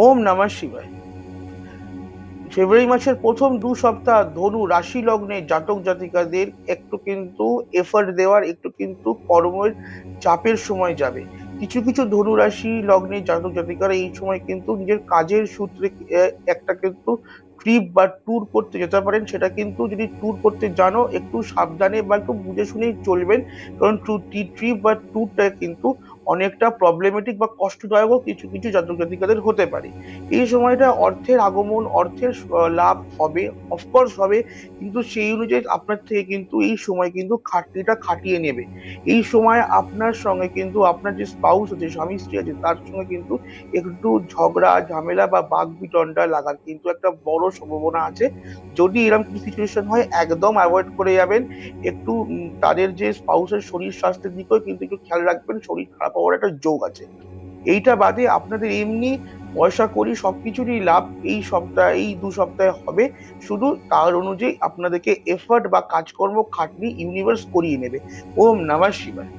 ওম নমঃ শিবায়। ফেব্রুয়ারি মাসের প্রথম 2 সপ্তাহ ধনু রাশি লগ্নে জাতক জাতিকাদের একটু কিন্তু এফর্ট দেওয়ার, একটু কিন্তু কর্মের চাপের সময় যাবে। কিছু কিছু ধনু রাশি লগ্নে জাতক জাতিকারা এই সময় কিন্তু নিজের কাজের সূত্রে একটা কিন্তু ট্রিপ বা ট্যুর করতে যেতে পারেন। সেটা কিন্তু যদি ট্যুর করতে জানো, একটু সাবধানে বা একটু বুঝে শুনেই চলবেন। কারণ ট্রিপ বা ট্যুরটা কিন্তু অনেকটা প্রবলেমেটিক বা কষ্টদায়কও কিছু কিছু জাতক জাতিকাদের হতে পারে। এই সময়টা অর্থের আগমন, অর্থের লাভ হবে, অফকোর্স হবে, কিন্তু সেই অনুযায়ী আপনার থেকে কিন্তু এই সময় কিন্তু খাটনিটা খাটিয়ে নেবে। এই সময় আপনার সঙ্গে কিন্তু আপনার যে স্পাউস আছে, স্বামী স্ত্রী আছে, তার সঙ্গে কিন্তু একটু ঝগড়া ঝামেলা বা বাকবিতণ্ডা লাগার কিন্তু একটা বড় সম্ভাবনা আছে। যদি এরকম কিছু সিচুয়েশন হয়, একদম অ্যাভয়েড করে যাবেন। একটু তাদের যে স্পাউসের শরীর স্বাস্থ্যের দিকেও কিন্তু একটু খেয়াল রাখবেন, শরীর খারাপ হওয়ার একটা যোগ আছে। এইটা বাদে আপনাদের এমনি পয়সা কড়ি সবকিছুরই লাভ এই সপ্তাহে, এই 2 সপ্তাহে হবে। শুধু তার অনুযায়ী আপনাদেরকে এফর্ট বা কাজকর্ম খাটনি ইউনিভার্স করিয়ে নেবে। ওম নমঃ শিবায়।